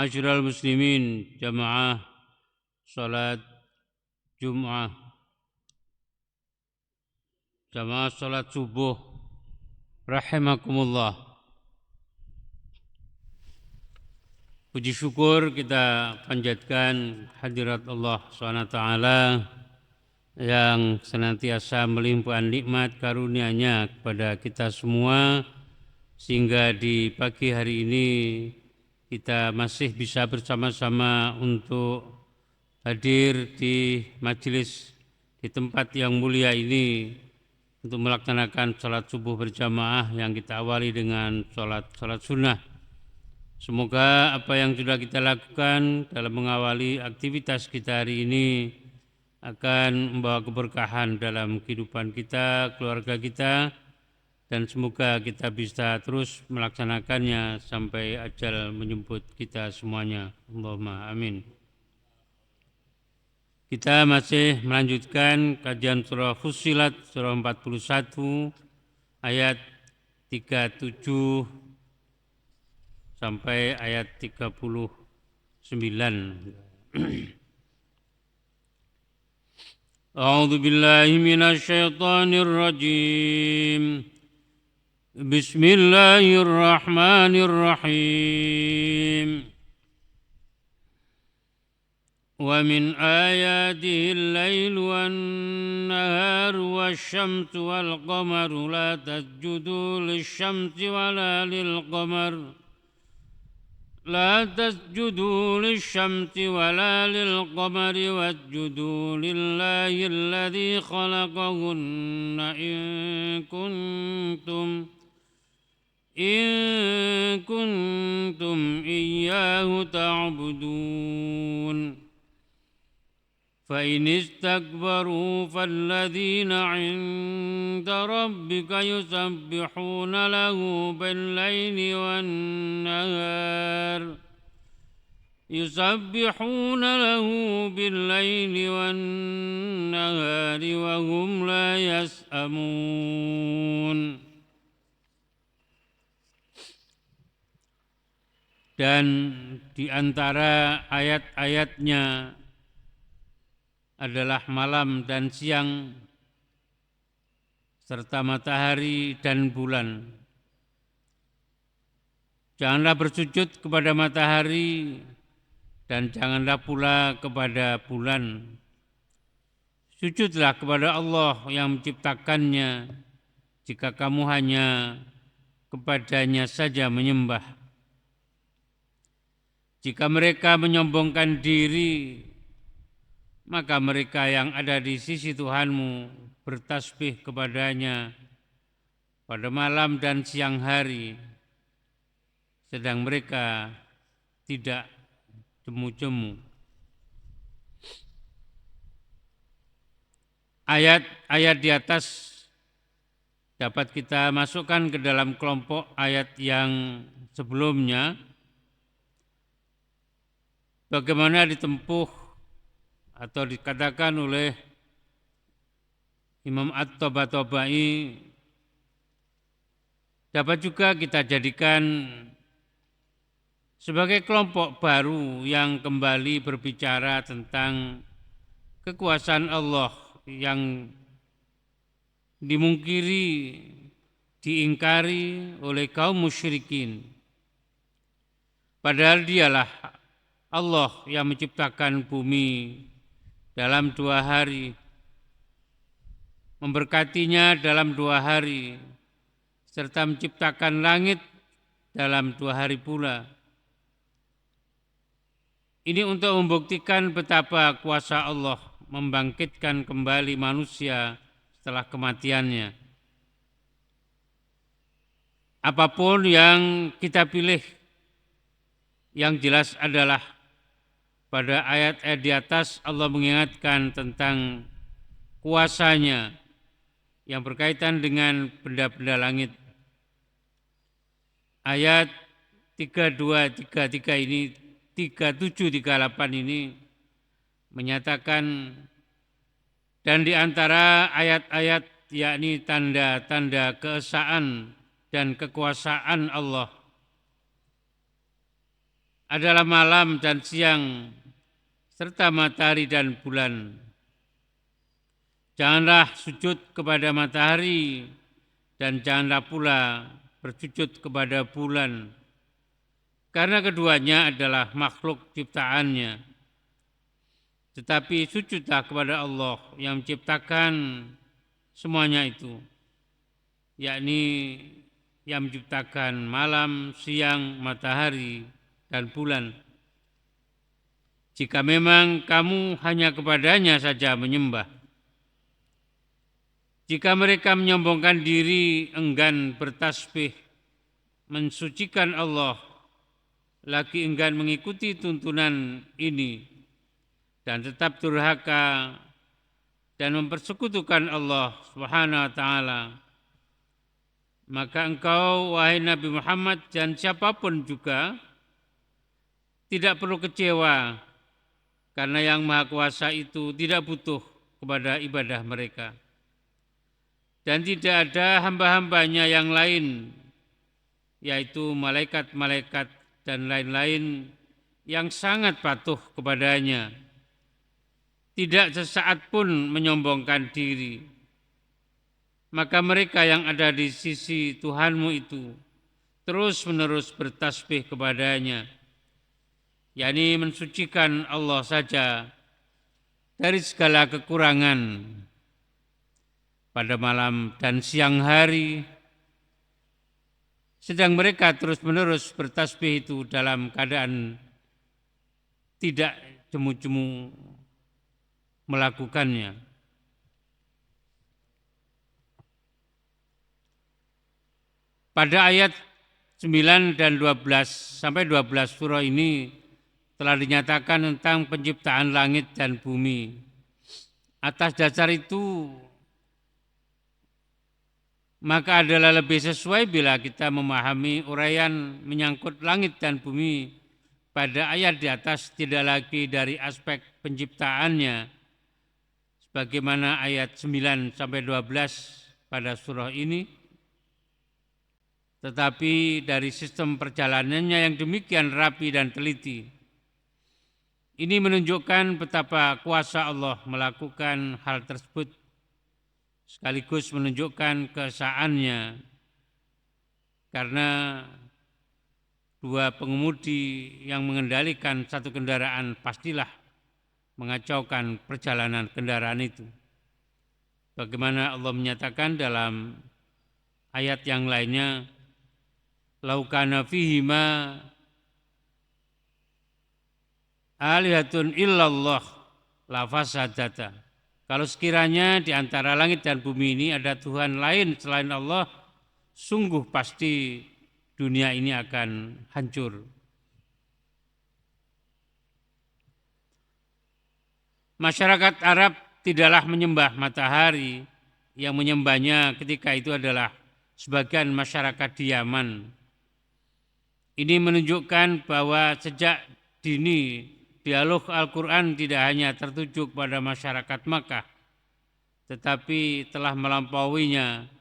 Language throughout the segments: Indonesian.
Ma'asyiral muslimin, jamaah salat Jum'ah, jamaah salat subuh, rahimakumullah. Puji syukur kita panjatkan hadirat Allah SWT yang senantiasa melimpahkan nikmat karunia-Nya kepada kita semua, sehingga di pagi hari ini kita masih bisa bersama-sama untuk hadir di majelis di tempat yang mulia ini untuk melaksanakan salat subuh berjamaah yang kita awali dengan salat sunnah. Semoga apa yang sudah kita lakukan dalam mengawali aktivitas kita hari ini akan membawa keberkahan dalam kehidupan kita, keluarga kita, dan semoga kita bisa terus melaksanakannya sampai ajal menjemput kita semuanya. Allahumma amin. Kita masih melanjutkan kajian surah Fussilat, surah 41, ayat 37 sampai ayat 39. A'udzu billahi minasy syaithanir rajim. Bismillahirrahmanirrahim. ومن آياته الليل والنهار والشمس والقمر لا تسجدوا للشمس ولا للقمر واسجدوا لله الذي خلقهن إن كنتم إياه تعبدون فإن استكبروا فالذين عند ربك يسبحون له بالليل والنهار وهم لا يسأمون. Dan di antara ayat-ayatnya adalah malam dan siang, serta matahari dan bulan. Janganlah bersujud kepada matahari dan janganlah pula kepada bulan. Sujudlah kepada Allah yang menciptakannya jika kamu hanya kepadanya saja menyembah. Jika mereka menyombongkan diri, maka mereka yang ada di sisi Tuhanmu bertasbih kepadanya pada malam dan siang hari, sedang mereka tidak jemu-jemu. Ayat-ayat di atas dapat kita masukkan ke dalam kelompok ayat yang sebelumnya. Bagaimana ditempuh atau dikatakan oleh Imam At-Tabatabai, dapat juga kita jadikan sebagai kelompok baru yang kembali berbicara tentang kekuasaan Allah yang dimungkiri, diingkari oleh kaum musyrikin. Padahal dialah Allah yang menciptakan bumi dalam 2 hari, memberkatinya dalam 2 hari, serta menciptakan langit dalam 2 hari pula. Ini untuk membuktikan betapa kuasa Allah membangkitkan kembali manusia setelah kematiannya. Apapun yang kita pilih, yang jelas adalah pada ayat-ayat di atas Allah mengingatkan tentang kuasanya yang berkaitan dengan benda-benda langit. Ayat 32, 33 ini, 37, 38 ini menyatakan, dan di antara ayat-ayat yakni tanda-tanda keesaan dan kekuasaan Allah adalah malam dan siang serta matahari dan bulan. Janganlah sujud kepada matahari dan janganlah pula bersujud kepada bulan, karena keduanya adalah makhluk ciptaannya. Tetapi sujudlah kepada Allah yang menciptakan semuanya itu, yakni yang menciptakan malam, siang, matahari, dan bulan. Jika memang kamu hanya kepadanya saja menyembah. Jika mereka menyombongkan diri, enggan bertasbih, mensucikan Allah, lagi enggan mengikuti tuntunan ini, dan tetap durhaka dan mempersekutukan Allah Subhanahu wa taala, maka engkau, wahai Nabi Muhammad, dan siapapun juga tidak perlu kecewa, karena yang Maha Kuasa itu tidak butuh kepada ibadah mereka. Dan tidak ada hamba-hambanya yang lain, yaitu malaikat-malaikat dan lain-lain yang sangat patuh kepadanya. Tidak sesaat pun menyombongkan diri. Maka mereka yang ada di sisi Tuhanmu itu terus-menerus bertasbih kepadanya, yakni mensucikan Allah saja dari segala kekurangan pada malam dan siang hari. Sedang mereka terus-menerus bertasbih itu dalam keadaan tidak jemu-jemu melakukannya. Pada ayat 9 dan 12 sampai 12 surah ini telah dinyatakan tentang penciptaan langit dan bumi. Atas dasar itu, maka adalah lebih sesuai bila kita memahami uraian menyangkut langit dan bumi pada ayat di atas tidak lagi dari aspek penciptaannya, sebagaimana ayat 9 sampai 12 pada surah ini, tetapi dari sistem perjalanannya yang demikian rapi dan teliti. Ini menunjukkan betapa kuasa Allah melakukan hal tersebut, sekaligus menunjukkan keesaannya, karena dua pengemudi yang mengendalikan satu kendaraan pastilah mengacaukan perjalanan kendaraan itu. Bagaimana Allah menyatakan dalam ayat yang lainnya, laukana fihima alihatun illallah lafasadata. Kalau sekiranya di antara langit dan bumi ini ada Tuhan lain selain Allah, sungguh pasti dunia ini akan hancur. Masyarakat Arab tidaklah menyembah matahari, yang menyembahnya ketika itu adalah sebagian masyarakat di Yaman. Ini menunjukkan bahwa sejak dini dialog Al-Quran tidak hanya tertuju pada masyarakat Makkah, tetapi telah melampauinya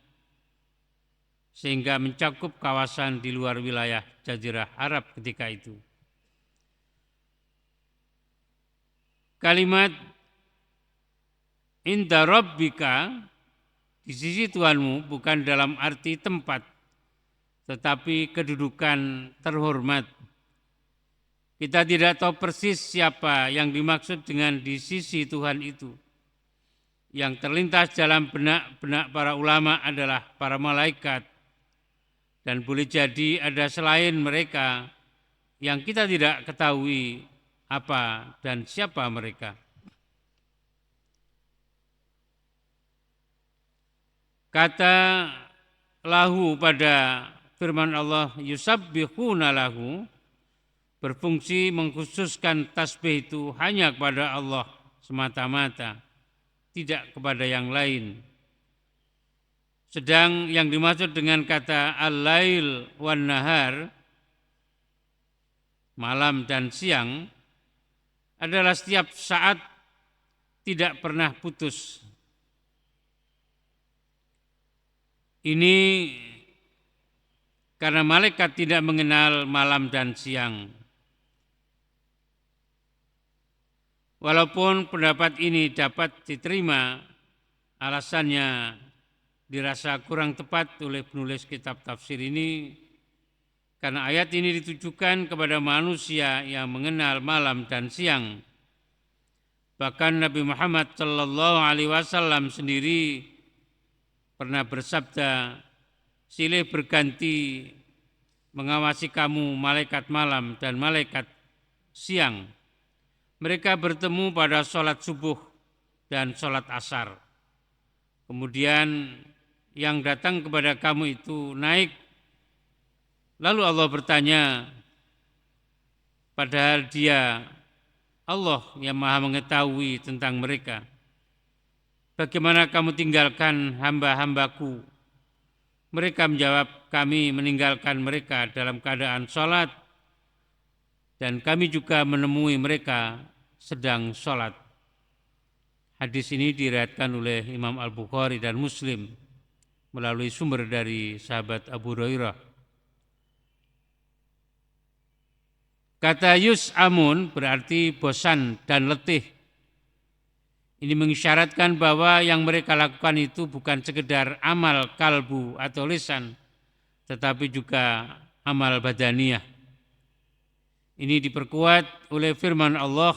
sehingga mencakup kawasan di luar wilayah Jazirah Arab ketika itu. Kalimat inda rabbika, di sisi Tuhanmu, bukan dalam arti tempat, tetapi kedudukan terhormat. Kita tidak tahu persis siapa yang dimaksud dengan di sisi Tuhan itu. Yang terlintas dalam benak-benak para ulama adalah para malaikat, dan boleh jadi ada selain mereka yang kita tidak ketahui apa dan siapa mereka. Kata lahu pada firman Allah, yusabbihuna lahu, berfungsi mengkhususkan tasbih itu hanya kepada Allah semata-mata, tidak kepada yang lain. Sedang yang dimaksud dengan kata al-lail wan nahar, malam dan siang, adalah setiap saat tidak pernah putus. Ini karena malaikat tidak mengenal malam dan siang. Walaupun pendapat ini dapat diterima, alasannya dirasa kurang tepat oleh penulis kitab tafsir ini karena ayat ini ditujukan kepada manusia yang mengenal malam dan siang. Bahkan Nabi Muhammad SAW sendiri pernah bersabda, silih berganti mengawasi kamu malaikat malam dan malaikat siang. Mereka bertemu pada sholat subuh dan sholat asar. Kemudian yang datang kepada kamu itu naik. Lalu Allah bertanya, padahal dia Allah yang maha mengetahui tentang mereka. Bagaimana kamu tinggalkan hamba-hambaku? Mereka menjawab, kami meninggalkan mereka dalam keadaan sholat dan kami juga menemui mereka sedang sholat. Hadis ini diriwayatkan oleh Imam Al-Bukhari dan Muslim melalui sumber dari sahabat Abu Hurairah. Kata yus'amun berarti bosan dan letih. Ini mengisyaratkan bahwa yang mereka lakukan itu bukan sekedar amal kalbu atau lisan, tetapi juga amal badaniyah. Ini diperkuat oleh firman Allah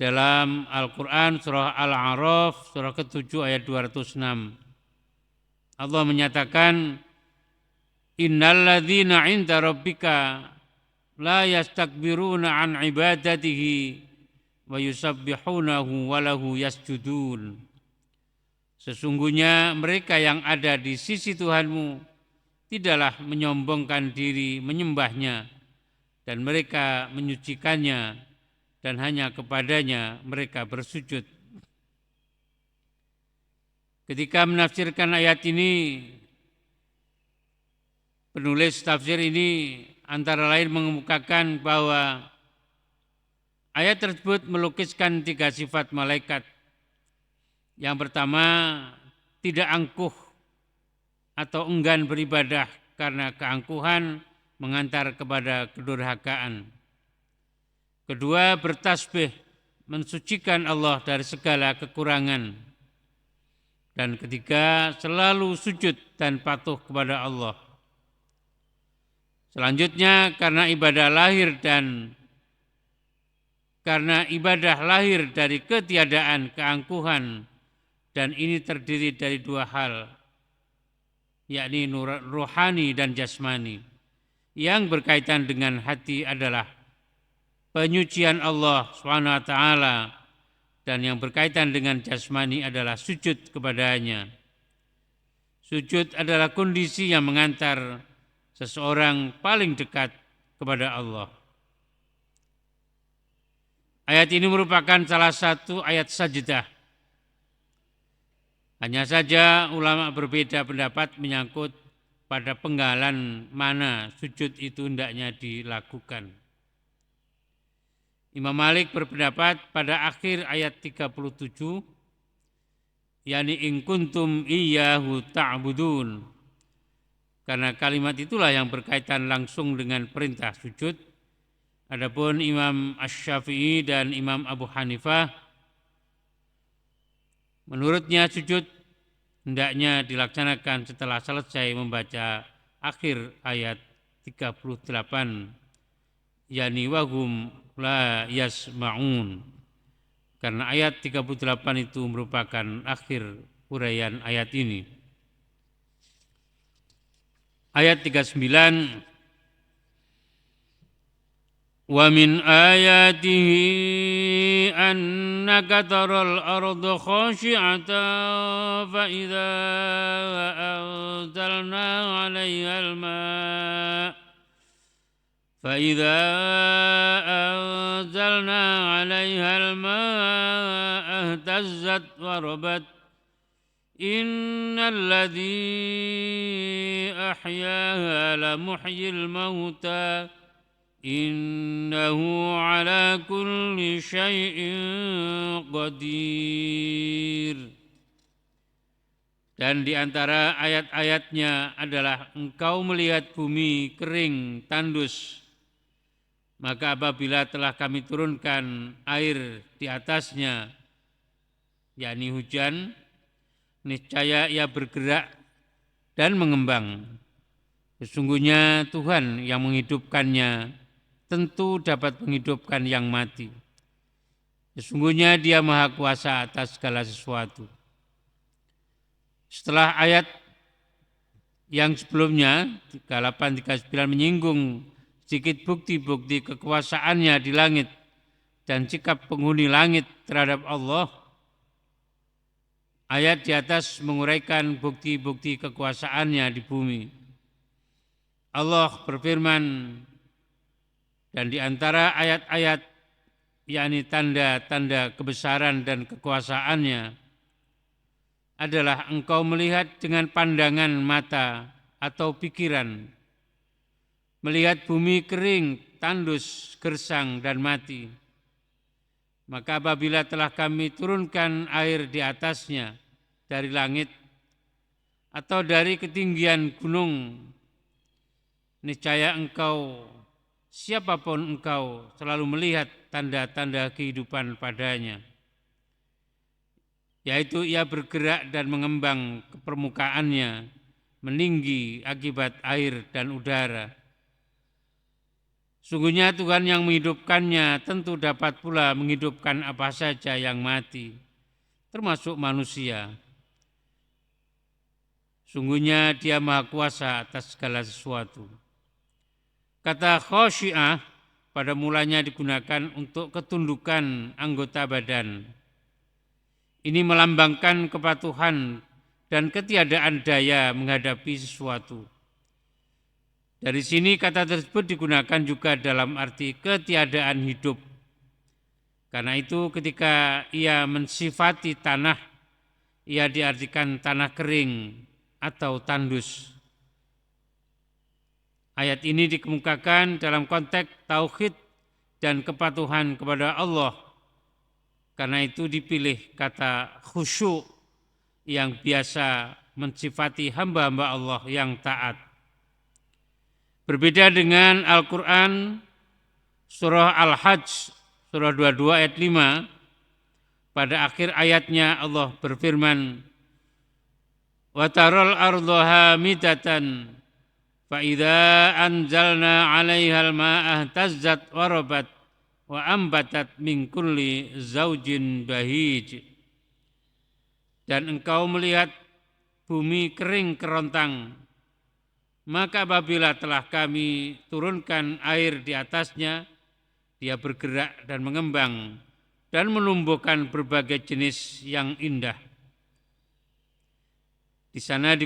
dalam Al-Quran surah Al-A'raf surah ke-7 ayat 206. Allah menyatakan, innalladzina 'inda rabbika la yastakbiruna an ibadatihi wa yusabbihunahu wa lahu yasjudun. Sesungguhnya mereka yang ada di sisi Tuhanmu tidaklah menyombongkan diri menyembahnya dan mereka menyucikannya dan hanya kepadanya mereka bersujud. Ketika menafsirkan ayat ini, penulis tafsir ini antara lain mengemukakan bahwa ayat tersebut melukiskan 3 sifat malaikat. Yang pertama, tidak angkuh atau enggan beribadah karena keangkuhan mengantar kepada kedurhakaan. Kedua, bertasbih, mensucikan Allah dari segala kekurangan. Dan ketiga, selalu sujud dan patuh kepada Allah. Selanjutnya, karena ibadah lahir dari ketiadaan keangkuhan, dan ini terdiri dari 2 hal, yakni rohani dan jasmani. Yang berkaitan dengan hati adalah penyucian Allah SWT, dan yang berkaitan dengan jasmani adalah sujud kepadanya. Sujud adalah kondisi yang mengantar seseorang paling dekat kepada Allah. Ayat ini merupakan salah satu ayat sajdah. Hanya saja ulama berbeda pendapat menyangkut pada penggalan mana sujud itu hendaknya dilakukan. Imam Malik berpendapat pada akhir ayat 37, yakni in kuntum iyyahu ta'budun. Karena kalimat itulah yang berkaitan langsung dengan perintah sujud. Adapun Imam Asy-Syafi'i dan Imam Abu Hanifah, menurutnya sujud hendaknya dilaksanakan setelah selesai membaca akhir ayat 38, yakni wahum la yasma'un. Karena ayat 38 itu merupakan akhir uraian ayat ini. Ayat 39, wa min ayatihi annaka taral arda khashi'atan fa idza anzalna 'alaiha al-ma' فإذا أنزلنا عليها الماء اهتزت وربت إن الذي أحياها لمحيي الموتى إنه على كل شيء قدير. Dan di antara ayat-ayatnya adalah engkau melihat bumi kering, tandus, Maka apabila telah kami turunkan air di atasnya, yakni hujan, niscaya ia bergerak dan mengembang. Sesungguhnya Tuhan yang menghidupkannya tentu dapat menghidupkan yang mati. Sesungguhnya Dia Maha Kuasa atas segala sesuatu. Setelah ayat yang sebelumnya 38-39 menyinggung sedikit bukti-bukti kekuasaannya di langit dan sikap penghuni langit terhadap Allah, ayat di atas menguraikan bukti-bukti kekuasaannya di bumi. Allah berfirman, dan di antara ayat-ayat, yakni tanda-tanda kebesaran dan kekuasaannya, adalah engkau melihat dengan pandangan mata atau pikiran, melihat bumi kering, tandus, gersang, dan mati. Maka apabila telah kami turunkan air di atasnya dari langit atau dari ketinggian gunung, niscaya engkau, siapapun engkau, selalu melihat tanda-tanda kehidupan padanya, yaitu ia bergerak dan mengembang ke permukaannya, meninggi akibat air dan udara. Sungguhnya Tuhan yang menghidupkannya tentu dapat pula menghidupkan apa saja yang mati, termasuk manusia. Sungguhnya Dia Maha Kuasa atas segala sesuatu. Kata khosyi'ah pada mulanya digunakan untuk ketundukan anggota badan. Ini melambangkan kepatuhan dan ketiadaan daya menghadapi sesuatu. Dari sini kata tersebut digunakan juga dalam arti ketiadaan hidup. Karena itu ketika ia mensifati tanah, ia diartikan tanah kering atau tandus. Ayat ini dikemukakan dalam konteks tauhid dan kepatuhan kepada Allah. Karena itu dipilih kata khusyuk yang biasa mensifati hamba-hamba Allah yang taat. Berbeda dengan Al-Quran, surah Al-Hajj, surah 22 ayat 5, pada akhir ayatnya Allah berfirman, وَتَرَى الْأَرْضَ هَامِدَةً فَإِذَا أَنْزَلْنَا عَلَيْهَا الْمَاءَ اهْتَزَّتْ وَرَبَتْ وَأَنْبَتَتْ مِنْ كُلِّ زَوْجٍ بَهِيجٍ. Dan engkau melihat bumi kering kerontang, maka apabila telah kami turunkan air di atasnya, dia bergerak dan mengembang dan menumbuhkan berbagai jenis yang indah. Di sana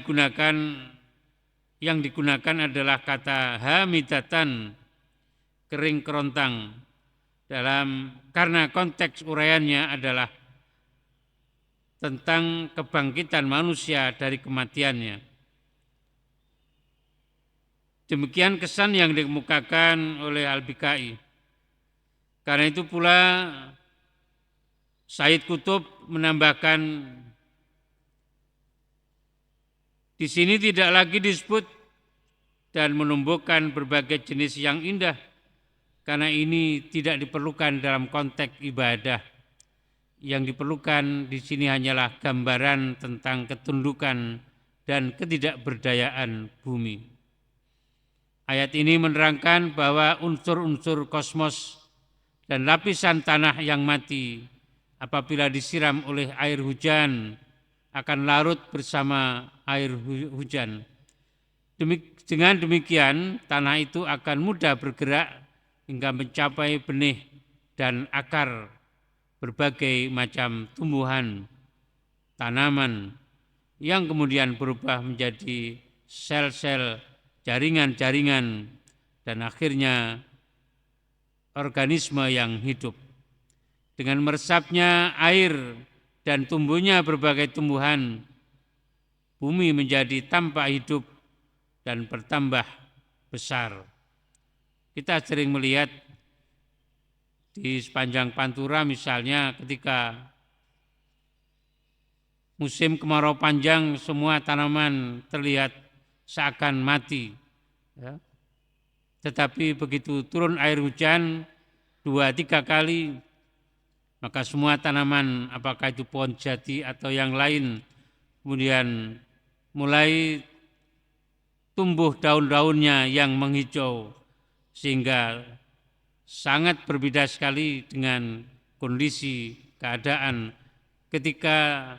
yang digunakan adalah kata hamidatan, kering kerontang, karena konteks uraiannya adalah tentang kebangkitan manusia dari kematiannya. Demikian kesan yang dikemukakan oleh Al-Bikai. Karena itu pula Said Qutb menambahkan, di sini tidak lagi disebut dan menumbuhkan berbagai jenis yang indah, karena ini tidak diperlukan dalam konteks ibadah. Yang diperlukan di sini hanyalah gambaran tentang ketundukan dan ketidakberdayaan bumi. Ayat ini menerangkan bahwa unsur-unsur kosmos dan lapisan tanah yang mati apabila disiram oleh air hujan akan larut bersama air hujan. Dengan demikian, tanah itu akan mudah bergerak hingga mencapai benih dan akar berbagai macam tumbuhan, tanaman, yang kemudian berubah menjadi sel-sel, jaringan-jaringan, dan akhirnya organisme yang hidup. Dengan meresapnya air dan tumbuhnya berbagai tumbuhan, bumi menjadi tampak hidup dan bertambah besar. Kita sering melihat di sepanjang Pantura misalnya ketika musim kemarau panjang, semua tanaman terlihat seakan mati. Ya. tetapi begitu turun air hujan 2-3 kali, maka semua tanaman, apakah itu pohon jati atau yang lain, kemudian mulai tumbuh daun-daunnya yang menghijau, sehingga sangat berbeda sekali dengan kondisi keadaan ketika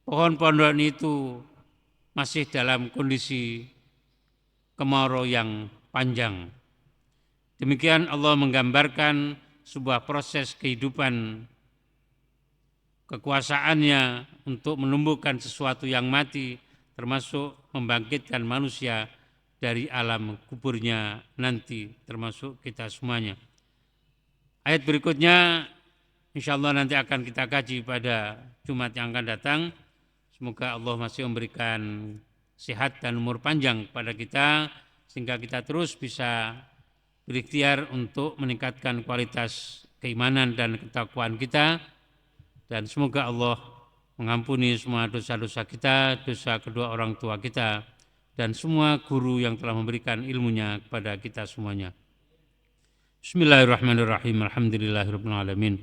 pohon-pohon itu masih dalam kondisi kemarau yang panjang. Demikian Allah menggambarkan sebuah proses kehidupan kekuasaannya untuk menumbuhkan sesuatu yang mati, termasuk membangkitkan manusia dari alam kuburnya nanti, termasuk kita semuanya. Ayat berikutnya insya Allah nanti akan kita kaji pada Jumat yang akan datang. Semoga Allah masih memberikan sehat dan umur panjang kepada kita, sehingga kita terus bisa berikhtiar untuk meningkatkan kualitas keimanan dan ketakwaan kita, dan semoga Allah mengampuni semua dosa-dosa kita, dosa kedua orang tua kita, dan semua guru yang telah memberikan ilmunya kepada kita semuanya. Bismillahirrahmanirrahim. Alhamdulillahirabbil alamin.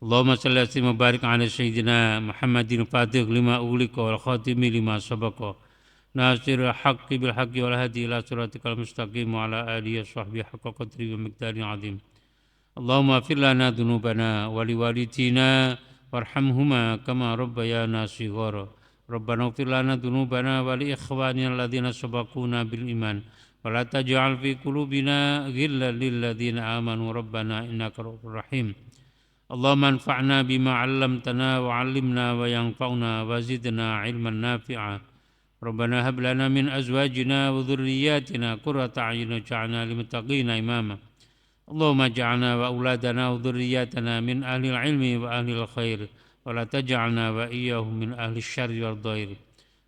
Allahumma shalli wa sallim wa barik ala sayyidina Muhammadin fatih lima ughliqa wal khatimi lima sabaqa. Nasirul haqqi bil haqqi wal hadi ila siratikal mustaqim wa ala alihi wa sahbihi haqqa qadri wa miqdarin azim. Allahumma fir lana dhunubana wa liwalidina warhamhuma kama rabbayana shighara. Rabbana ighfir lana dhunubana wa li ikhwanina alladhina sabaquna bil iman wa la taj'al fi qulubina ghillan lil ladzina amanu rabbana innaka ra'ufur rahim. Allahumma anfa'na bima 'allamtana wa 'allimna wa yanfa'una wa zidna 'ilman nafi'a. Rabbana hab lana min azwajina wa dhurriyyatina qurrata a'yun waj'alna lil muttaqina imama. Allahumma ja'alna wa auladana wa dhurriyyatana min ahli ilmi wa ahli khair wa la taj'alna wa iyyahum min ahli syarri wal dhair.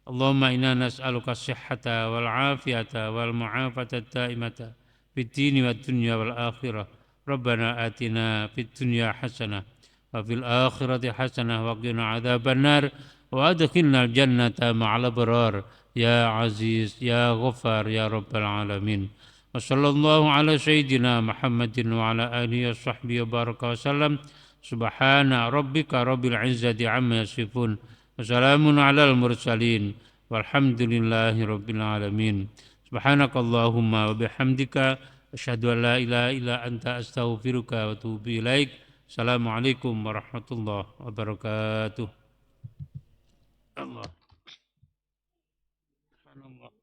Allahumma inna nas'aluka as-sihhata wal 'afiyata wal mu'afata ad-da'imata fid dini wad dunya wal akhirah. Rabbana atina fid dunya hasanah wa fil akhirati hasanah wa qina adzaban nar wa adkhilna al-jannata ma'al abrar ya aziz ya ghaffar ya rabbal alamin. Wa sallallahu ala sayyidina Muhammadin wa ala alihi wa sahbihi wa baraka wa sallam. Subhana rabbika rabbil izzati amma yasifun wa salamun alal mursalin walhamdulillahi rabbil alamin. Subhanakallahumma wa bihamdika asyhadu an la ilaha illa anta astaghfiruka wa atubu ilaik. Assalamualaikum warahmatullahi wabarakatuh. Allah. Subhanallah.